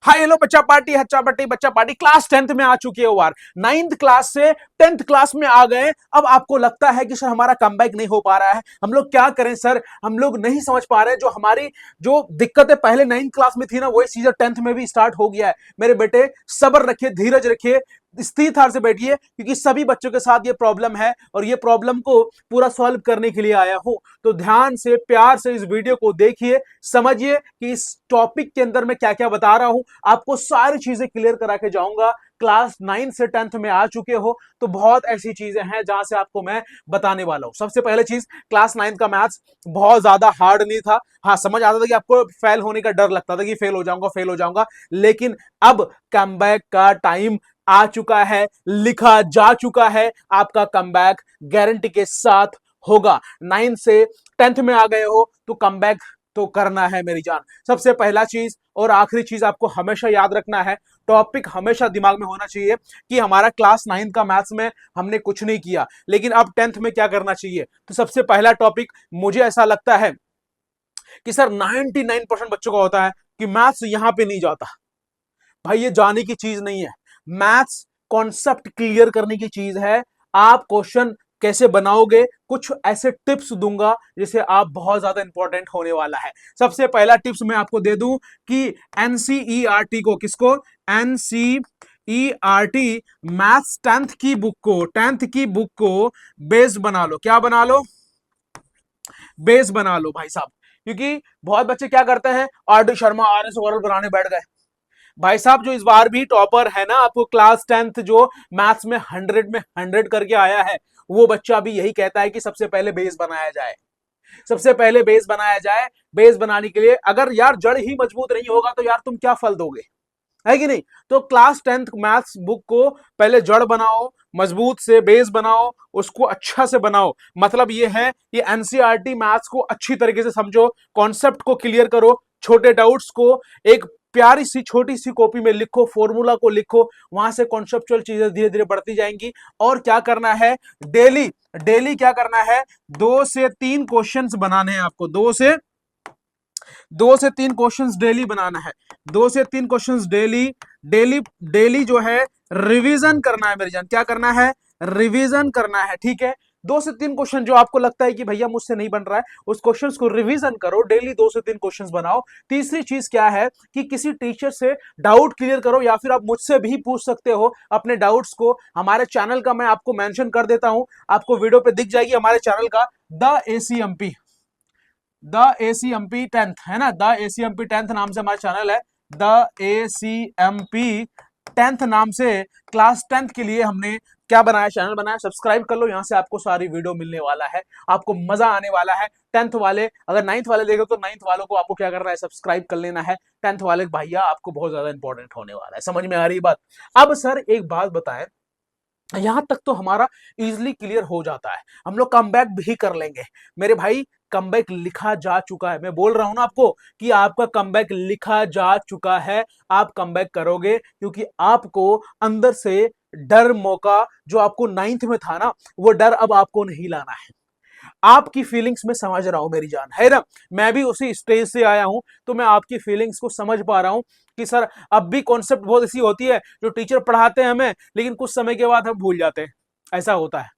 Hi hello बच्चा party हच्चा पट्टी बच्चा पार्टी क्लास 10th में आ चुके हो यार। 9th क्लास से 10th क्लास में आ गए। अब आपको लगता है कि सर हमारा कमबैक नहीं हो पा रहा है, हम लोग क्या करें सर, हम लोग नहीं समझ पा रहे। जो हमारी जो दिक्कतें पहले 9th क्लास में थी ना, वही चीजें 10th में भी स्टार्ट हो गया है। मेरे बेटे सब्र रखिए, धीरज रखिए, स्थिर थार से बैठिए, क्योंकि सभी बच्चों के साथ ये प्रॉब्लम है और ये प्रॉब्लम को पूरा सॉल्व करने के लिए आया हूं। तो ध्यान से प्यार से इस वीडियो को देखिए, समझिए कि इस टॉपिक के अंदर मैं क्या क्या बता रहा हूं। आपको सारी चीजें क्लियर करा के जाऊंगा। क्लास 9 से 10th में आ चुके हो तो बहुत ऐसी चीजें हैं जहां से आपको मैं बताने वाला हूं। सबसे पहले चीज, क्लास 9 का मैथ्स बहुत ज्यादा हार्ड नहीं था। हाँ, समझ आता था कि आपको फेल होने का डर लगता था कि फेल हो जाऊंगा, लेकिन अब कमबैक का टाइम आ चुका है, लिखा जा चुका है। आपका कमबैक गारंटी के साथ होगा। 9 से 10th में आ गए हो तो कमबैक तो करना है मेरी जान। सबसे पहला चीज और आखिरी चीज आपको हमेशा याद रखना है, टॉपिक हमेशा दिमाग में होना चाहिए कि हमारा क्लास 9 का मैथ्स में हमने कुछ नहीं किया, लेकिन अब 10th में क्या करना चाहिए। तो सबसे पहला टॉपिक, मुझे ऐसा लगता है कि सर 99% बच्चों का होता है कि मैथ्स यहां पे नहीं जाता। भाई ये जाने की चीज नहीं है। मैथ्स कॉन्सेप्ट क्लियर करने की चीज है। आप क्वेश्चन कैसे बनाओगे, कुछ ऐसे टिप्स दूंगा जिसे आप बहुत ज्यादा इंपॉर्टेंट होने वाला है। सबसे पहला टिप्स मैं आपको दे दूं कि एनसीईआरटी को, किसको, एनसीईआरटी मैथ्स 10th की बुक को बेस बना लो। क्या बना लो? बेस बना लो भाई साहब। क्योंकि बहुत बच्चे क्या करते हैं, R D Sharma R S oral बनाने बैठ गए। भाई साहब जो इस बार भी टॉपर है ना, आपको क्लास 10th जो मैथ्स में 100 करके आया है, वो बच्चा भी यही कहता है कि सबसे पहले बेस बनाया जाए, सबसे पहले बेस बनाया जाए। बेस बनाने के लिए अगर यार जड़ ही मजबूत नहीं होगा तो यार तुम क्या फल दोगे, है कि नहीं। तो क्लास 10th मैथ्स बुक को पहले जड़ बनाओ, मजबूत से बेस बनाओ, उसको अच्छा से बनाओ। मतलब ये है कि एनसीईआरटी मैथ्स को अच्छी तरीके से समझो, कॉन्सेप्ट को क्लियर करो, छोटे डाउट्स को एक प्यारी सी छोटी सी कॉपी में लिखो, फॉर्मूला को लिखो, वहां से कॉन्सेप्चुअल चीजें धीरे धीरे बढ़ती जाएंगी। और क्या करना है, डेली डेली क्या करना है, 2 से 3 क्वेश्चंस बनाने हैं आपको। 2 से 3 क्वेश्चंस डेली बनाना है। 2 से 3 क्वेश्चंस डेली, डेली डेली जो है रिवीजन करना है मेरी जान। क्या करना है? रिवीजन करना है, ठीक है। 2 से 3 क्वेश्चन जो आपको लगता है कि भैया मुझसे नहीं बन रहा है, उस क्वेश्चंस को रिवीजन करो, डेली 2 से 3 क्वेश्चंस बनाओ। तीसरी चीज क्या है कि किसी टीचर से डाउट क्लियर करो, या फिर आप मुझसे भी पूछ सकते हो अपने डाउट्स को। हमारे चैनल का मैं आपको मेंशन कर देता हूं, आपको वीडियो पे दिख जाएगी हमारे चैनल का, द एसीएमपी, द एसीएमपी 10th है ना, द एसीएमपी 10th नाम से हमारा चैनल है। द एसीएमपी 10th नाम से क्लास 10th के लिए हमने क्या बनाया, चैनल बनाया। सब्सक्राइब कर लो, यहां से आपको सारी वीडियो मिलने वाला है, आपको मजा आने वाला है। 10th वाले अगर 9th वाले देखो तो 9th वालों को आपको क्या करना है, सब्सक्राइब कर लेना है। 10th वाले भैया आपको बहुत ज्यादा इंपॉर्टेंट होने वाला है। समझ में आ रही बात? अब सर एक बात बताएं, यहां तक तो हमारा इजीली क्लियर हो जाता है, हम लोग कमबैक भी कर लेंगे। मेरे भाई कमबैक लिखा जा चुका है, मैं बोल रहा हूं ना आपको कि आपका कमबैक लिखा जा चुका है। आप कमबैक करोगे क्योंकि आपको अंदर से डर, मौका जो आपको 9th में था ना, वो डर अब आपको नहीं लाना है। आपकी फीलिंग्स में समझ रहा हूं मेरी जान, है ना। मैं भी उसी स्टेज से आया हूं, तो मैं आपकी फीलिंग्स को समझ पा रहा हूं कि सर अब भी कॉन्सेप्ट बहुत ऐसी होती है जो टीचर पढ़ाते हैं हमें, लेकिन कुछ समय के बाद हम भूल जाते हैं। ऐसा होता है,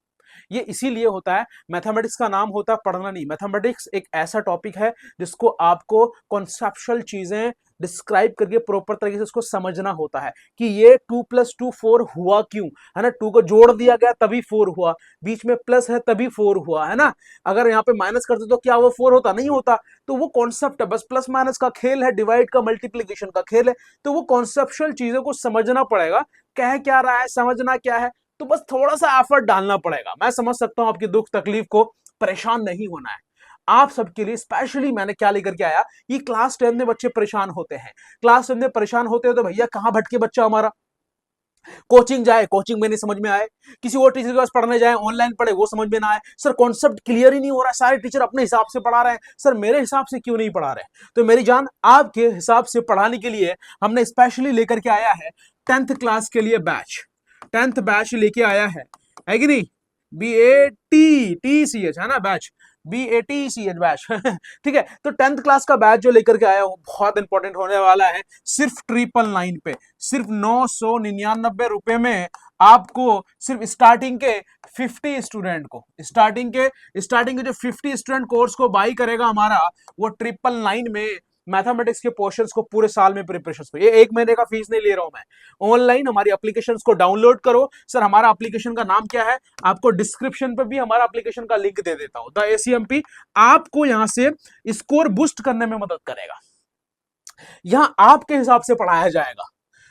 ये इसीलिए होता है। मैथमेटिक्स का नाम होता है पढ़ना नहीं। मैथमेटिक्स एक ऐसा टॉपिक है जिसको आपको कॉन्सेप्चुअल चीजें डिस्क्राइब करके प्रॉपर तरीके से उसको समझना होता है कि ये 2 + 2 4 हुआ क्यों, है ना। 2 को जोड़ दिया गया तभी 4 हुआ, बीच में प्लस है तभी 4 हुआ, है ना। अगर यहाँ पे माइनस करते तो क्या वो 4 होता? नहीं होता। तो वो कॉन्सेप्ट है, बस प्लस माइनस का खेल है, डिवाइड का, मल्टीप्लीकेशन का खेल है। तो वो कॉन्सेप्चुअल चीजों को समझना पड़ेगा, कह क्या रहा है, समझना क्या है। तो बस थोड़ा सा एफर्ट डालना पड़ेगा। मैं समझ सकता हूं आपकी दुख तकलीफ को, परेशान नहीं होना है। आप सबके लिए स्पेशली मैंने क्या लेकर के आया, ये क्लास 10 में बच्चे परेशान होते हैं। क्लास 10 में परेशान होते हो तो भैया कहां भटके बच्चा हमारा, कोचिंग जाए, कोचिंग में नहीं समझ में आए, किसी और टीचर के पास पढ़ने जाए, ऑनलाइन पढ़े, वो समझ में ना आए। सर कॉन्सेप्ट क्लियर ही नहीं हो रहा है, सारे टीचर अपने हिसाब से पढ़ा रहे हैं, सर मेरे हिसाब से क्यों नहीं पढ़ा रहे। तो मेरी जान, आपके हिसाब से पढ़ाने के लिए हमने स्पेशली लेकर के आया है 10th क्लास के लिए बैच। 10th बैच लेके आया है कि नहीं, BATTCH है ना बैच। BATECH बैच ठीक है। तो 10th क्लास का बैच जो लेकर के आया हूं बहुत इंपॉर्टेंट होने वाला है। सिर्फ 999 पे, सिर्फ 999 रुपए में आपको सिर्फ स्टार्टिंग के 50 स्टूडेंट को, स्टार्टिंग के जो 50 स्टूडेंट कोर्स को बाई करेगा हमारा, वो 999 में मैथमेटिक्स के पोर्शंस को पूरे साल में प्रिपरेशन को, ये एक महीने का फीस नहीं ले रहा हूं मैं। ऑनलाइन हमारी एप्लीकेशंस को डाउनलोड करो। सर हमारा एप्लीकेशन का नाम क्या है, आपको डिस्क्रिप्शन पे भी हमारा एप्लीकेशन का लिंक दे देता हूं। द ACMP आपको यहां से स्कोर बूस्ट करने में मदद करेगा। यहां आपके हिसाब से पढ़ाया जाएगा।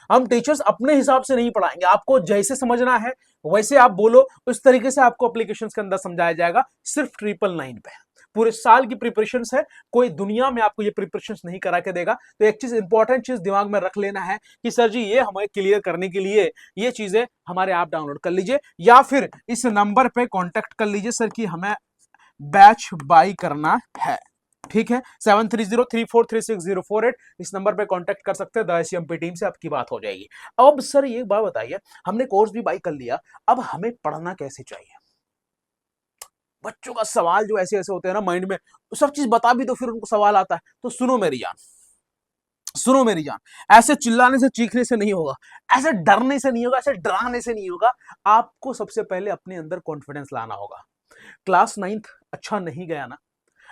हम टीचर्स अपने हिसाब से नहीं पढ़ाएंगे, आपको जैसे समझना है वैसे आप बोलो, उस तरीके से आपको एप्लीकेशन के अंदर समझाया जाएगा। सिर्फ 999 पे पूरे साल की प्रिपरेशन है। कोई दुनिया में आपको ये प्रिपरेशन नहीं करा के देगा। तो एक चीज इंपॉर्टेंट चीज दिमाग में रख लेना है कि सर जी ये हमें क्लियर करने के लिए ये चीजें हमारे ऐप डाउनलोड कर लीजिए, या फिर इस नंबर पे कांटेक्ट कर लीजिए सर कि हमें बैच बाई करना है। ठीक है, 7303436048 इस नंबर पे कांटेक्ट कर सकते हैं। द ACMP टीम से आपकी बात हो जाएगी। अब सर ये बात बताइए, हमने कोर्स भी बाई कर लिया, अब हमें पढ़ना कैसे चाहिए? बच्चों का सवाल जो ऐसे ऐसे होते हैं ना माइंड में, सब चीज बता भी तो फिर उनको सवाल आता है। तो सुनो मेरी जान, सुनो मेरी जान, ऐसे चिल्लाने से चीखने से नहीं होगा, ऐसे डरने से नहीं होगा, ऐसे डराने से नहीं होगा। आपको सबसे पहले अपने अंदर कॉन्फिडेंस लाना होगा। क्लास 9th अच्छा नहीं गया ना,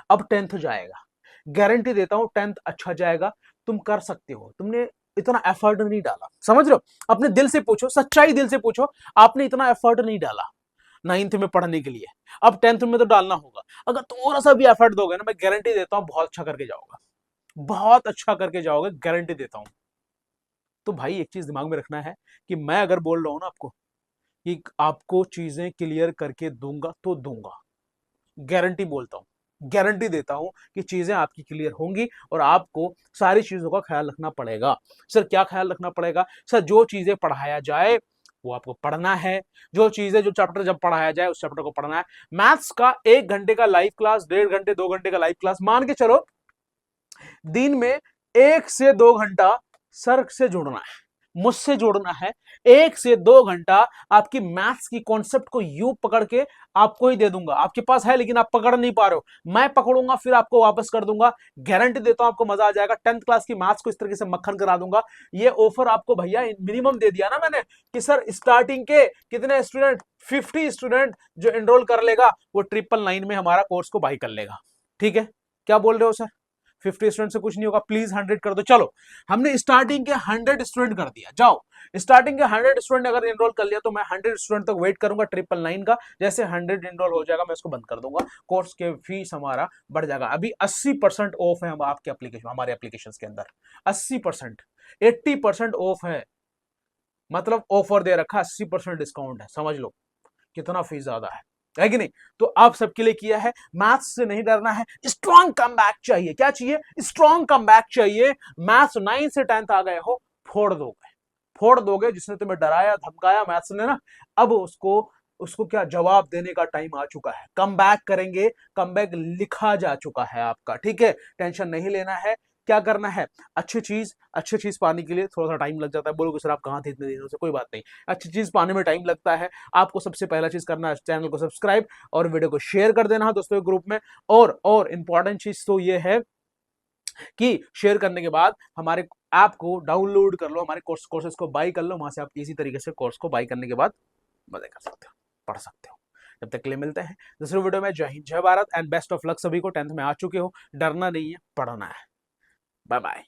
अब 10th जाएगा, गारंटी देता हूं 10th अच्छा जाएगा। तुम कर सकते हो, तुमने इतना एफर्ट नहीं डाला, समझ रहे हो? अपने दिल से पूछो, सच्चाई दिल से पूछो, आपने इतना एफर्ट नहीं डाला 9th में पढ़ने के लिए, अब 10th में तो डालना होगा। अगर थोड़ा सा भी एफर्ट दोगे ना, मैं गारंटी देता हूं बहुत अच्छा करके जाओगे, बहुत अच्छा करके जाओगे, गारंटी देता हूं। तो भाई एक चीज दिमाग में रखना है कि मैं अगर बोल रहा हूं ना आपको कि आपको चीजें क्लियर करके दूंगा तो दूंगा, गारंटी बोलता हूं, गारंटी देता हूं कि चीजें आपकी क्लियर होंगी। और आपको सारी चीजों का ख्याल रखना पड़ेगा। सर क्या ख्याल रखना पड़ेगा? सर जो चीजें पढ़ाया जाए वो आपको पढ़ना है, जो चीजें जो चैप्टर जब पढ़ाया जाए उस चैप्टर को पढ़ना है। मैथ्स का 1 घंटे का लाइव क्लास, 1.5 घंटे 2 घंटे का लाइव क्लास, मान के चलो दिन में 1 से 2 घंटा सर से जुड़ना है, मुझसे जुड़ना है। 1 से 2 घंटा आपकी मैथ्स की कॉन्सेप्ट को यूं पकड़ के आपको ही दे दूंगा। आपके पास है लेकिन आप पकड़ नहीं पा रहे हो, मैं पकड़ूंगा फिर आपको वापस कर दूंगा। गारंटी देता हूं आपको मजा आ जाएगा। 10th क्लास की मैथ्स को इस तरीके से मक्खन करा दूंगा। ये ऑफर आपको भैया मिनिमम दे दिया ना मैंने कि सर स्टार्टिंग के कितने स्टूडेंट, 50 स्टूडेंट जो एनरोल कर लेगा वो 999 में हमारा कोर्स को बाई कर लेगा। ठीक है, क्या बोल रहे हो सर? 50 स्टूडेंट से कुछ नहीं होगा, प्लीज 100 कर दो। चलो हमने स्टार्टिंग के 100 स्टूडेंट कर दिया, जाओ स्टार्टिंग के 100 स्टूडेंट अगर एनरोल कर लिया तो मैं 100 स्टूडेंट तक वेट करूंगा 999 का। जैसे 100 एनरोल हो जाएगा मैं इसको बंद कर दूंगा, कोर्स के फीस हमारा बढ़ जाएगा। अभी 80% ऑफ है हम आपके एप्लीकेशन, हमारे एप्लीकेशन के अंदर 80%, 80% ऑफ है, मतलब ऑफर दे रखा, 80% डिस्काउंट है। समझ लो कितना फीस ज्यादा है कि नहीं? तो आप सबके लिए किया है। मैथ्स से नहीं डरना है, स्ट्रॉन्ग कमबैक चाहिए। क्या चाहिए? स्ट्रॉन्ग कमबैक चाहिए। मैथ्स 9 से 10th आ गए हो, फोड़ दोगे, फोड़ दोगे। जिसने तुम्हें डराया धमकाया मैथ्स ने ना, अब उसको उसको क्या जवाब देने का टाइम आ चुका है। कमबैक करेंगे, कमबैक लिखा जा चुका है आपका। ठीक है, टेंशन नहीं लेना है। क्या करना है? अच्छी चीज पाने के लिए थोड़ा सा टाइम लग जाता है। बोलोगे सर आप कहाँ थे इतने दिनों से, कोई बात नहीं, अच्छी चीज पाने में टाइम लगता है। आपको सबसे पहला चीज करना है चैनल को सब्सक्राइब और वीडियो को शेयर कर देना दोस्तों के ग्रुप में। और इंपॉर्टेंट चीज तो ये है कि शेयर करने के बाद हमारे ऐप को डाउनलोड कर लो, हमारे कोर्सेज को बाई कर लो। वहां से आप इसी तरीके से कोर्स को बाई करने के बाद मजे कर सकते हो, पढ़ सकते हो। जब तक के लिए मिलते हैं दूसरे वीडियो में। जय हिंद, जय Bharat and best of luck सभी को। 10th में आ चुके हो, डरना नहीं है, पढ़ना है। Bye bye.